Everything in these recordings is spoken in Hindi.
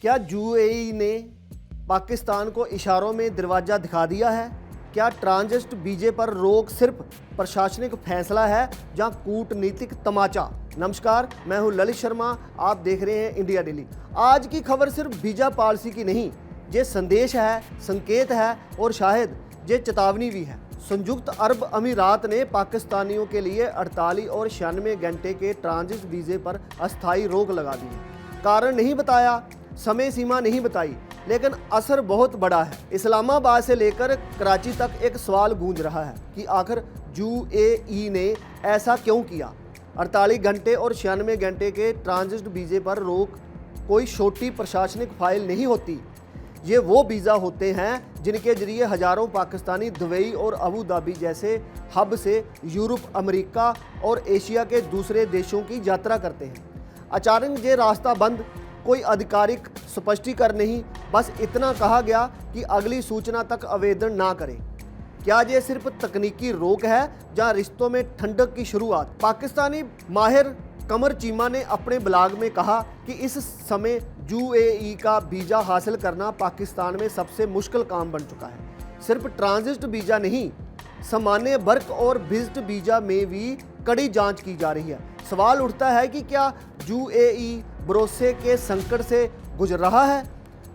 क्या यूएई ने पाकिस्तान को इशारों में दरवाज़ा दिखा दिया है? क्या ट्रांजिट वीजे पर रोक सिर्फ प्रशासनिक फैसला है या कूटनीतिक तमाचा? नमस्कार, मैं हूं ललित शर्मा, आप देख रहे हैं इंडिया डेली। आज की खबर सिर्फ वीज़ा पॉलिसी की नहीं, ये संदेश है, संकेत है और शायद ये चेतावनी भी है। संयुक्त अरब अमीरात ने पाकिस्तानियों के लिए 48 और 96 घंटे के ट्रांजिट वीज़े पर अस्थायी रोक लगा दी है। कारण नहीं बताया, समय सीमा नहीं बताई, लेकिन असर बहुत बड़ा है। इस्लामाबाद से लेकर कराची तक एक सवाल गूंज रहा है कि आखिर यूएई ने ऐसा क्यों किया। 48 घंटे और 96 घंटे के ट्रांजिट वीज़े पर रोक कोई छोटी प्रशासनिक फाइल नहीं होती। ये वो वीज़ा होते हैं जिनके जरिए हज़ारों पाकिस्तानी दुबई और अबू धाबी जैसे हब से यूरोप, अमेरिका और एशिया के दूसरे देशों की यात्रा करते हैं। अचानक ये रास्ता बंद, कोई आधिकारिक स्पष्टीकरण नहीं, बस इतना कहा गया कि अगली सूचना तक आवेदन ना करें। क्या ये सिर्फ तकनीकी रोक है या रिश्तों में ठंडक की शुरुआत? पाकिस्तानी माहिर कमर चीमा ने अपने ब्लॉग में कहा कि इस समय यूएई का वीज़ा हासिल करना पाकिस्तान में सबसे मुश्किल काम बन चुका है। सिर्फ ट्रांजिट वीज़ा नहीं, सामान्य वर्क और विजिट वीज़ा में भी कड़ी जांच की जा रही है। सवाल उठता है कि क्या यूएई भरोसे के संकट से गुजर रहा है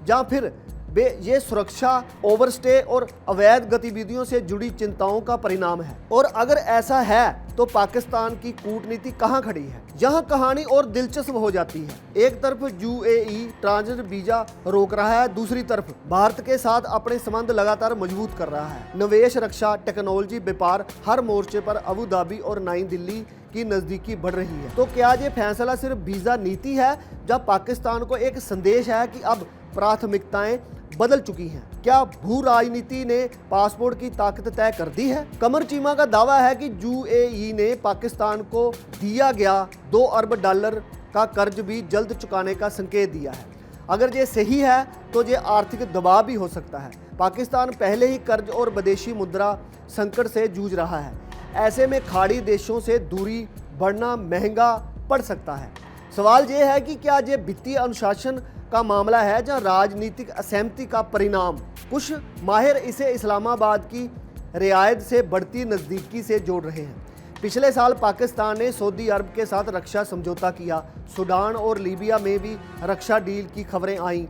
या फिर ये सुरक्षा, ओवरस्टे और अवैध गतिविधियों से जुड़ी चिंताओं का परिणाम है। और अगर ऐसा है तो पाकिस्तान की कूटनीति कहां खड़ी है? यहाँ कहानी और दिलचस्प हो जाती है। एक तरफ यूएई ट्रांजिट वीजा रोक रहा है, दूसरी तरफ भारत के साथ अपने संबंध लगातार मजबूत कर रहा है। निवेश, रक्षा, टेक्नोलॉजी, व्यापार, हर मोर्चे पर अबू धाबी और नई दिल्ली की नज़दीकी बढ़ रही है। तो क्या ये फैसला सिर्फ वीज़ा नीति है या पाकिस्तान को एक संदेश है कि अब प्राथमिकताएं बदल चुकी हैं? क्या भू राजनीति ने पासपोर्ट की ताकत तय कर दी है? कमर चीमा का दावा है कि यूएई ने पाकिस्तान को दिया गया $2 अरब का कर्ज भी जल्द चुकाने का संकेत दिया है। अगर ये सही है तो ये आर्थिक दबाव भी हो सकता है। पाकिस्तान पहले ही कर्ज और विदेशी मुद्रा संकट से जूझ रहा है। ऐसे में खाड़ी देशों से दूरी बढ़ना महंगा पड़ सकता है। सवाल ये है कि क्या ये वित्तीय अनुशासन का मामला है या राजनीतिक असहमति का परिणाम? कुछ माहिर इसे इस्लामाबाद की रियायत से बढ़ती नज़दीकी से जोड़ रहे हैं। पिछले साल पाकिस्तान ने सऊदी अरब के साथ रक्षा समझौता किया। सूडान और लीबिया में भी रक्षा डील की खबरें आईं।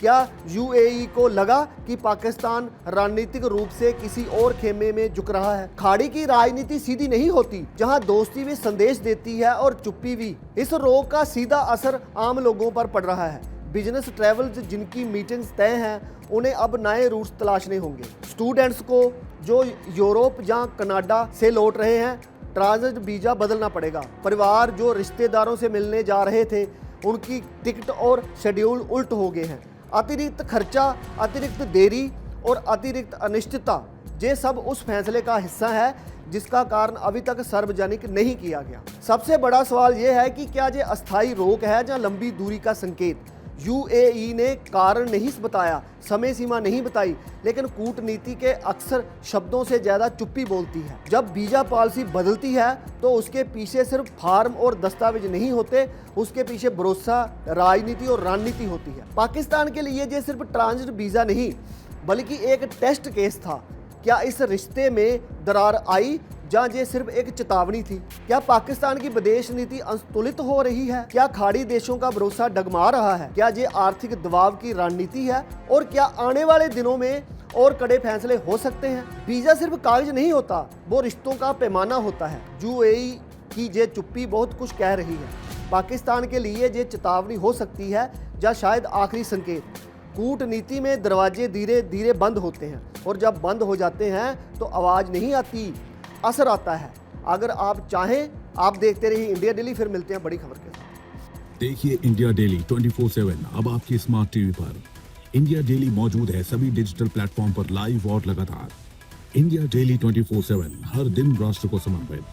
क्या यूएई को लगा कि पाकिस्तान रणनीतिक रूप से किसी और खेमे में झुक रहा है? खाड़ी की राजनीति सीधी नहीं होती, जहां दोस्ती भी संदेश देती है और चुप्पी भी। इस रोक का सीधा असर आम लोगों पर पड़ रहा है। बिजनेस ट्रैवल्स जिनकी मीटिंग्स तय हैं, उन्हें अब नए रूट्स तलाशने होंगे। स्टूडेंट्स को जो यूरोप या कनाडा से लौट रहे हैं, ट्रांजिट वीज़ा बदलना पड़ेगा। परिवार जो रिश्तेदारों से मिलने जा रहे थे, उनकी टिकट और शेड्यूल उल्ट हो गए हैं। अतिरिक्त खर्चा, अतिरिक्त देरी और अतिरिक्त अनिश्चितता, ये सब उस फैसले का हिस्सा है जिसका कारण अभी तक सार्वजनिक नहीं किया गया। सबसे बड़ा सवाल यह है कि क्या ये अस्थायी रोक है या लंबी दूरी का संकेत? यूएई ने कारण नहीं बताया, समय सीमा नहीं बताई, लेकिन कूटनीति के अक्सर शब्दों से ज़्यादा चुप्पी बोलती है। जब वीज़ा पॉलिसी बदलती है तो उसके पीछे सिर्फ फार्म और दस्तावेज नहीं होते, उसके पीछे भरोसा, राजनीति और रणनीति होती है। पाकिस्तान के लिए ये सिर्फ ट्रांजिट वीज़ा नहीं बल्कि एक टेस्ट केस था। क्या इस रिश्ते में दरार आई या ये सिर्फ एक चेतावनी थी? क्या पाकिस्तान की विदेश नीति असंतुलित हो रही है? क्या खाड़ी देशों का भरोसा डगमा रहा है? क्या ये आर्थिक दबाव की रणनीति है? और क्या आने वाले दिनों में और कड़े फैसले हो सकते हैं? वीज़ा सिर्फ कागज नहीं होता, वो रिश्तों का पैमाना होता है। यूएई की ये चुप्पी बहुत कुछ कह रही है। पाकिस्तान के लिए ये चेतावनी हो सकती है या शायद आखिरी संकेत। कूटनीति में दरवाजे धीरे धीरे बंद होते हैं और जब बंद हो जाते हैं तो आवाज़ नहीं आती, असर आता है। अगर आप चाहें, आप देखते रहिए इंडिया डेली। फिर मिलते हैं बड़ी खबर के साथ। देखिए इंडिया डेली 24/7 अब आपकी स्मार्ट टीवी पर। इंडिया डेली मौजूद है सभी डिजिटल प्लेटफॉर्म पर लाइव और लगातार। इंडिया डेली 24/7 हर दिन राष्ट्र को समर्पित।